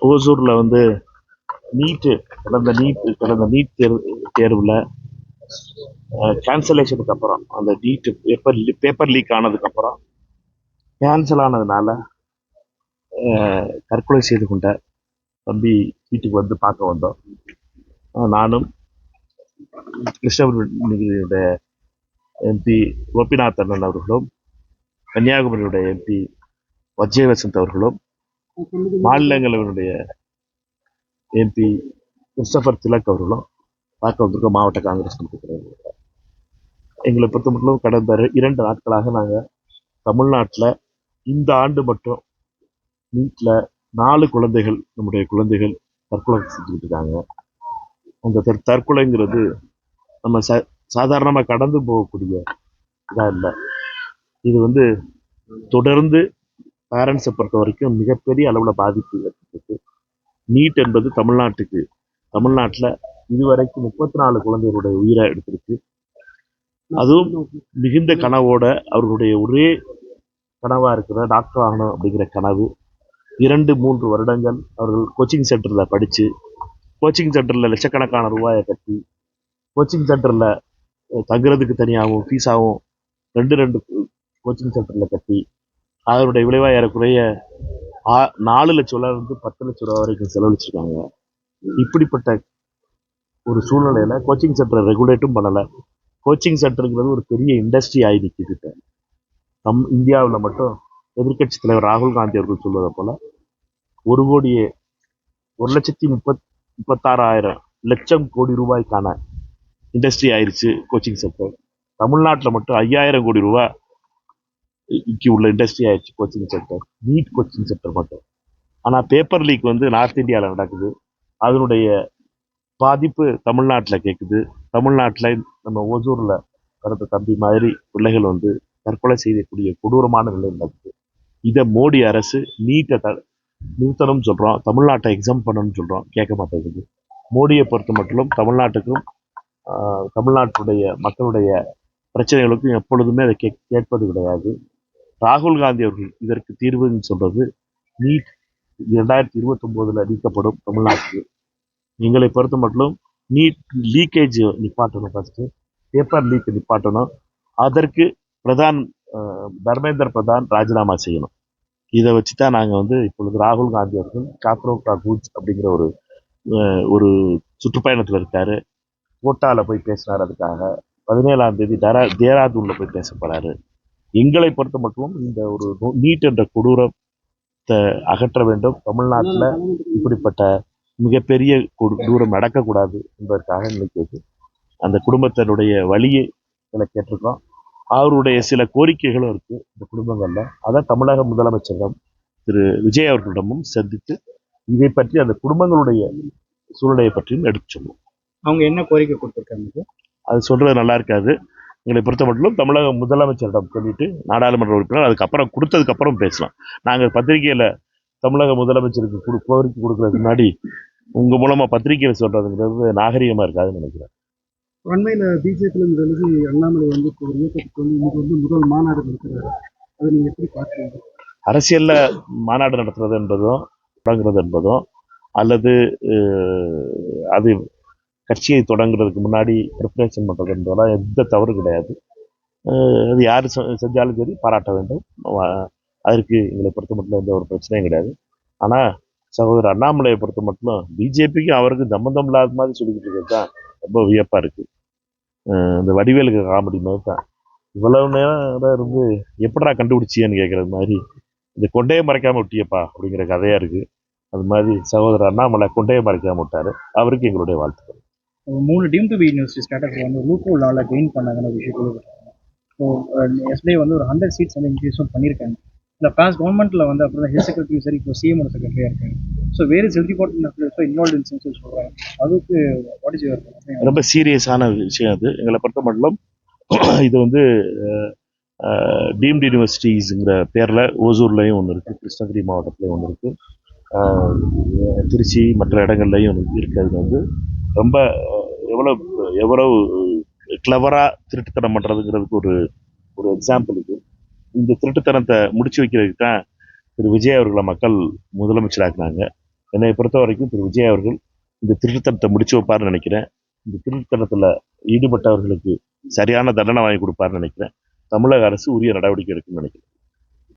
ஓசூர்ல வந்து கடந்த நீட் தேர்வுல கேன்சலேஷனுக்கு அப்புறம் அந்த நீட் பேப்பர் லீக் ஆனதுக்கு அப்புறம் கேன்சல் ஆனதுனால தற்கொலை செய்து கொண்ட தம்பி வீட்டுக்கு வந்து பார்க்க வந்தோம். நானும் கிருஷ்ணகிரியுடைய எம்பி கோபிநாத் அண்ணன் அவர்களும், கன்னியாகுமரியுடைய எம்பி வஜ்ஜய வசந்த் அவர்களும், மாநிலங்களவையினுடைய எம்பி கிறிஸ்டபர் திலக் அவர்களும் பார்க்க வந்திருக்கோம். மாவட்ட காங்கிரஸ் கமிட்டி எங்களை பொறுத்த மட்டும் கடந்த 2 நாட்களாக நாங்கள் தமிழ்நாட்டில் இந்த ஆண்டு மட்டும் நீட்ல 4 குழந்தைகள், நம்முடைய குழந்தைகள் தற்கொலை செஞ்சுக்கிட்டு இருக்காங்க. அந்த தற்கொலைங்கிறது நம்ம சாதாரணமாக கடந்து போகக்கூடிய இதாக இல்லை. இது வந்து தொடர்ந்து பேரண்ட்ஸை பொறுத்த வரைக்கும் மிகப்பெரிய அளவில் பாதிப்பு ஏற்பட்டிருக்கு. நீட் என்பது தமிழ்நாட்டில் இதுவரைக்கும் 34 குழந்தைகளுடைய உயிரை எடுத்திருக்கு. அதுவும் மிகுந்த கனவோட அவர்களுடைய ஒரே கனவா இருக்கிற டாக்டர் ஆகணும் அப்படிங்கிற கனவு 2-3 வருடங்கள் அவர்கள் கோச்சிங் சென்டர்ல படிச்சு, கோச்சிங் சென்டர்ல லட்சக்கணக்கான ரூபாயை கட்டி, கோச்சிங் சென்டர்ல தங்குறதுக்கு தனியாகவும் ஃபீஸாகவும் 2 கோச்சிங் சென்டர்ல கட்டி, அதனுடைய விளைவா ஏறக்குறைய 4 லட்சம் ரூபாய் இருந்து 10 லட்சம் ரூபாய் வரைக்கும் செலவழிச்சிருக்காங்க. இப்படிப்பட்ட ஒரு சூழ்நிலையில கோச்சிங் சென்டரை ரெகுலேட்டும் பண்ணல. கோச்சிங் சென்டருங்கிறது ஒரு பெரிய இண்டஸ்ட்ரி ஆகி நிற்கிது. இந்தியாவில் மட்டும் எதிர்கட்சி தலைவர் ராகுல் காந்தி அவர்கள் சொல்வதை போல 1,36,00,000 கோடி ரூபாய்க்கான இண்டஸ்ட்ரி ஆயிடுச்சு கோச்சிங் சென்டர். தமிழ்நாட்டில் மட்டும் 5,000 கோடி ரூபாய்க்கு உள்ள இண்டஸ்ட்ரி ஆயிடுச்சு coaching centre, NEET coaching centre மட்டும். ஆனால் பேப்பர் லீக் வந்து நார்த் இந்தியாவில் நடக்குது. அதனுடைய பாதிப்பு தமிழ்நாட்டில் கேட்குது. தமிழ்நாட்டில் நம்ம ஓசூரில் கடந்த தம்பி மாதிரி பிள்ளைகள் வந்து தற்கொலை செய்யக்கூடிய கொடூரமான நிலை நடக்குது. இதை மோடி அரசு நீட்டை நிறுத்தணும்னு சொல்கிறோம், தமிழ்நாட்டை எக்ஸாம் பண்ணணும்னு சொல்கிறோம், கேட்க மாட்டேங்குது. மோடியை பொறுத்த மட்டும் தமிழ்நாட்டுக்கும் தமிழ்நாட்டுடைய மக்களுடைய பிரச்சனைகளுக்கும் எப்பொழுதுமே அதை கேட்பது கிடையாது. ராகுல் காந்தி அவர்கள் இதற்கு தீர்வுன்னு சொல்றது நீட் 2029 நீக்கப்படும் தமிழ்நாட்டுக்கு. எங்களை பொறுத்த மட்டும் நீட் லீக்கேஜ் நிப்பாட்டணும், ஃபர்ஸ்ட் பேப்பர் லீக் நிப்பாட்டணும். அதற்கு தர்மேந்திர பிரதான் ராஜினாமா செய்யணும். இதை வச்சு தான் நாங்கள் வந்து இப்பொழுது ராகுல் காந்தி அவர்கள் காக்ரோ கா கூச் அப்படிங்கிற ஒரு சுற்றுப்பயணத்தில் இருக்காரு. கோட்டாவில் போய் பேசினார். அதுக்காக 17ஆம் தேதி தேராதூனில் போய் பேச போறாரு. எங்களை பொறுத்த மட்டும் இந்த ஒரு நீட் என்ற கொடூரத்தை அகற்ற வேண்டும். தமிழ்நாட்டில் இப்படிப்பட்ட மிகப்பெரிய தூரம் நடக்கக்கூடாது என்பதற்காக நினைக்கிறது. அந்த குடும்பத்தினுடைய வழியை கேட்டிருக்கோம். அவருடைய சில கோரிக்கைகளும் இருக்கு இந்த குடும்பங்கள்ல. அதான் தமிழக முதலமைச்சரிடம் திரு விஜய் அவர்களிடமும் சந்தித்து இதை பற்றி அந்த குடும்பங்களுடைய சூழ்நிலையை பற்றியும் எடுத்து சொல்லுவோம். அவங்க என்ன கோரிக்கை கொடுத்திருக்காங்க அது சொல்றது நல்லா இருக்காது. எங்களை பொறுத்த மட்டும் தமிழக முதலமைச்சரிடம் சொல்லிட்டு நாடாளுமன்ற உறுப்பினர் அதுக்கப்புறம் கொடுத்ததுக்கு அப்புறம் பேசலாம். நாங்கள் பத்திரிகையில தமிழக முதலமைச்சருக்கு கோரிக்கை கொடுக்கறதுக்கு முன்னாடி உங்க மூலமா பத்திரிகையில சொல்றதுங்கிறது நாகரிகமா இருக்காதுன்னு நினைக்கிறேன். உண்மையில பிஜேபி அண்ணாமலை வந்து ஒரு இயக்கத்துக்கு வந்து வந்து முதல் மாநாடு நடத்துறாரு. அதை நீங்க எப்படி பார்க்குறீங்க? அரசியல்ல மாநாடு நடத்துறது என்பதும் தொடங்குறது என்பதும் அல்லது அது கட்சியை தொடங்குறதுக்கு முன்னாடி ப்ரிப்பரேஷன் பண்ணுறது என்பதெல்லாம் எந்த தவறு கிடையாது. அது யார் செஞ்சாலும் சரி பாராட்ட வேண்டும். அதற்கு எங்களை பொறுத்த மட்டும் எந்த ஒரு பிரச்சனையும் கிடையாது. ஆனால் சகோதரர் அண்ணாமலையை பொறுத்த மட்டும் பிஜேபிக்கு அவருக்கு சம்பந்தம் இல்லாத மாதிரி சொல்லிக்கிட்டு இருக்கிறது தான் ரொம்ப வியப்பாக இருக்குது. இந்த வடிவேலுக்கு காமெடி மாதிரி தான். இவ்வளவு நேரம் இருந்து எப்படா கண்டுபிடிச்சியன்னு கேட்குறது மாதிரி இந்த கொண்டையை மறைக்காம விட்டியப்பா அப்படிங்கிற கதையாக இருக்குது. அது மாதிரி சகோதரர் அண்ணாமலை கொண்டையை மறைக்காம விட்டாரு. அவருக்கு எங்களுடைய வாழ்த்துக்கள். 3 deemed to be university status வந்து லூப்போல் லால கெயின் பண்ணாங்கன்னு விஷயம். ஸோ எஸ்பிஐ வந்து ஒரு 100 சீட்ஸ் வந்து இன்க்ரீஸும் பண்ணியிருக்காங்க. இந்த பாஸ்ட் கவர்மெண்ட்டில் வந்து அப்புறம் ஹெல்த் செக்ரட்டரியும் சரி, இப்போ சிஎம் செக்ரட்டரியாக இருக்காங்க. ஸோ வேறு health department involve in sense சொல்கிறாங்க. அதுக்கு வாட் இஸ் யுவர் ரொம்ப சீரியஸான விஷயம் அது. எங்களை பொறுத்த மட்டும் இது வந்து டீம்டு யூனிவர்சிட்டிஸுங்கிற பேரில் ஓசூர்லேயும் ஒன்று இருக்குது, கிருஷ்ணகிரி மாவட்டத்துலேயும் ஒன்று இருக்குது, திருச்சி மற்ற இடங்கள்லையும் இருக்குது. அது வந்து ரொம்ப எவ்வளவு கிளவராக திருட்டுத்தனம் பண்ணுறதுங்கிறதுக்கு ஒரு எக்ஸாம்பிள் இது. இந்த திருட்டுத்தனத்தை முடிச்சு வைக்கிறதுக்கு தான் திரு விஜய் அவர்களை மக்கள் முதலமைச்சராக்குனாங்க. என்னை பொறுத்த வரைக்கும் திரு விஜய் அவர்கள் இந்த திருட்டுத்தனத்தை முடிச்சு வைப்பார்னு நினைக்கிறேன். இந்த திருட்டுத்தனத்தில் ஈடுபட்டவர்களுக்கு சரியான தண்டனை வாங்கி கொடுப்பார்னு நினைக்கிறேன். தமிழக அரசு உரிய நடவடிக்கை எடுக்கும்னு நினைக்கிறேன்.